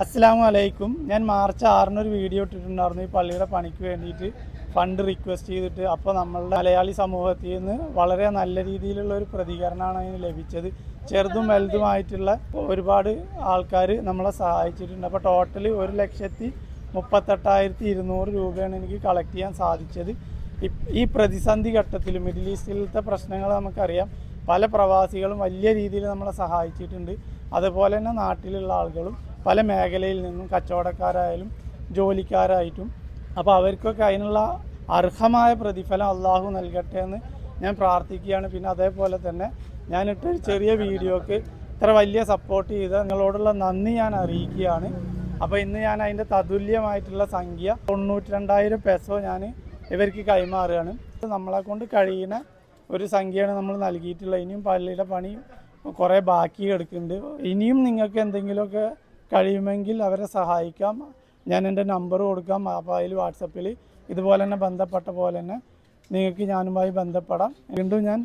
അസ്സലാമു അലൈക്കും. ഞാൻ മാർച്ച് 6-ന് ഒരു വീഡിയോ ഇട്ടിട്ടുണ്ടായിരുന്നു ഈ പള്ളിയുടെ പണിക്ക് വേണ്ടിയിട്ട് ഫണ്ട് റിക്വസ്റ്റ് ചെയ്തിട്ട്. അപ്പോൾ നമ്മളുടെ മലയാളി സമൂഹത്തിൽ നിന്ന് വളരെ നല്ല രീതിയിലുള്ള ഒരു പ്രതികരണമാണ് അതിന് ലഭിച്ചത്. ചെറുതും വലുതുമായിട്ടുള്ള ഒരുപാട് ആൾക്കാർ നമ്മളെ സഹായിച്ചിട്ടുണ്ട്. അപ്പോൾ ടോട്ടൽ 1,38,200 രൂപയാണ് എനിക്ക് കളക്ട് ചെയ്യാൻ സാധിച്ചത്. ഈ പ്രതിസന്ധി ഘട്ടത്തിൽ മിഡിൽ ഈസ്റ്റിലത്തെ പ്രശ്നങ്ങൾ നമുക്കറിയാം. പല പ്രവാസികളും വലിയ രീതിയിൽ നമ്മളെ സഹായിച്ചിട്ടുണ്ട്. അതുപോലെ തന്നെ നാട്ടിലുള്ള ആളുകളും പല മേഖലയിൽ നിന്നും കച്ചവടക്കാരായാലും ജോലിക്കാരായിട്ടും. അപ്പോൾ അവർക്കൊക്കെ അതിനുള്ള അർഹമായ പ്രതിഫലം അള്ളാഹു നൽകട്ടെ എന്ന് ഞാൻ പ്രാർത്ഥിക്കുകയാണ്. പിന്നെ അതേപോലെ തന്നെ ഞാനിട്ടൊരു ചെറിയ വീഡിയോക്ക് ഇത്ര വലിയ സപ്പോർട്ട് ചെയ്ത നിങ്ങളോടുള്ള നന്ദി ഞാൻ അറിയിക്കുകയാണ്. അപ്പോൾ ഇന്ന് ഞാൻ അതിൻ്റെ തതുല്യമായിട്ടുള്ള സംഖ്യ 92,000 പെസോ ഞാൻ ഇവർക്ക് കൈമാറുകയാണ്. നമ്മളെ കൊണ്ട് കഴിയുന്ന ഒരു സംഖ്യയാണ് നമ്മൾ നൽകിയിട്ടുള്ളത്. ഇനിയും പള്ളിയുടെ പണി കുറേ ബാക്കി കിടക്കുന്നുണ്ട്. ഇനിയും നിങ്ങൾക്ക് എന്തെങ്കിലുമൊക്കെ കഴിയുമെങ്കിൽ അവരെ സഹായിക്കാം. ഞാൻ എൻ്റെ നമ്പർ കൊടുക്കാം. അപ്പോൾ അതിൽ വാട്സപ്പിൽ ഇതുപോലെ തന്നെ ബന്ധപ്പെട്ട പോലെ തന്നെ നിങ്ങൾക്ക് ഞാനുമായി ബന്ധപ്പെടാം. വീണ്ടും ഞാൻ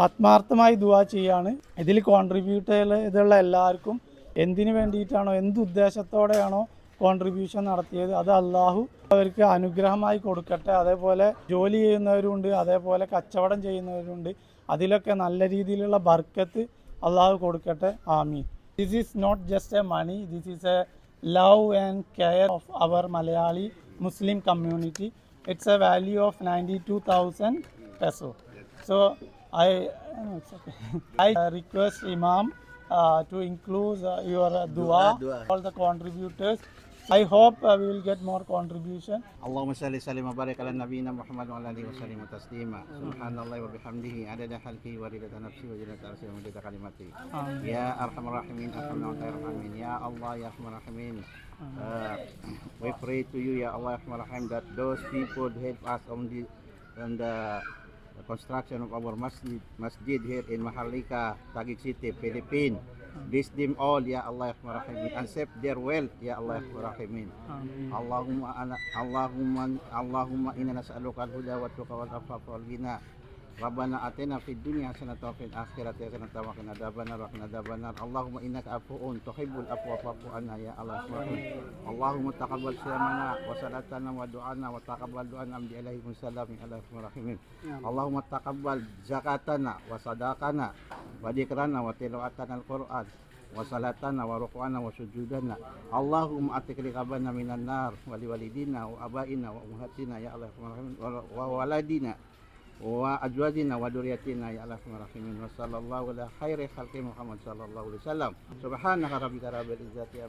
ആത്മാർത്ഥമായി ദുആ ചെയ്യാണ്. ഇതിൽ കോൺട്രിബ്യൂട്ട് ചെയ്തുള്ള എല്ലാവർക്കും എന്തിനു വേണ്ടിയിട്ടാണോ എന്തുദ്ദേശത്തോടെയാണോ കോൺട്രിബ്യൂഷൻ നടത്തിയത് അത് അള്ളാഹു അവർക്ക് അനുഗ്രഹമായി കൊടുക്കട്ടെ. അതേപോലെ ജോലി ചെയ്യുന്നവരുണ്ട്, അതേപോലെ കച്ചവടം ചെയ്യുന്നവരുണ്ട്. അതിലൊക്കെ നല്ല രീതിയിലുള്ള ബർക്കത്ത് അള്ളാഹു കൊടുക്കട്ടെ. ആമീൻ. This is not just a money, this is a love and care of our Malayali Muslim community. It's a value of 92,000 peso. So I request Imam to include your dua, all the contributors. I hope we will get more contribution. Allahumma salli sallim wa barik ala nabiyyina Muhammad wa ala alihi wa sallim taslima. Subhanallahi wa bihamdihi adada khalqihi wa ridada nafsihi wa zinata arsihi wa midada kalimatihi. Ya arhamar rahimin, arhamna wa rahimin. Ya Allah ya arhamar rahimin. We pray to you ya Allah ya arhamar rahim that those people help us on the construction of our masjid here in Maharlika, Taguig City, Philippines. Bless them all ya Allah ya Rahman Rahimin and save their wealth ya Allah ya Rahman Rahimin. Allahumma inna nas'aluka al-huda wa tuqa wal afafa wal ghina. Rabbana atina fid dunya hasanatan wa fil akhirati hasanatan wa qina adzabannar. Allahumma innaka afuwun tuhibbul afwa fa'fu anna ya Allah ya Rahman. Allahumma taqabbal siyamana wa salatana wa du'ana wa taqabbal du'ana bi alaihi wasallam ya Allah ya Rahman Rahimin. Allahumma taqabbal zakatana wa sadaqana wa dhikrana wa tilawatana al-Qur'an wa salatana wa ruku'ana wa sujudana. Allahumma atik riqabana minan nar wa liwalidina wa abaina wa ummahatina ya Allah ya Rahman Rahimin wa waladina wa azwajina wa dzurriyyatina ya Allah ya Rahman Rahimin. Wa sallallahu ala khairi khalqi Muhammad sallallahu alaihi wasallam. Subhanaka rabbika rabbil izzati amma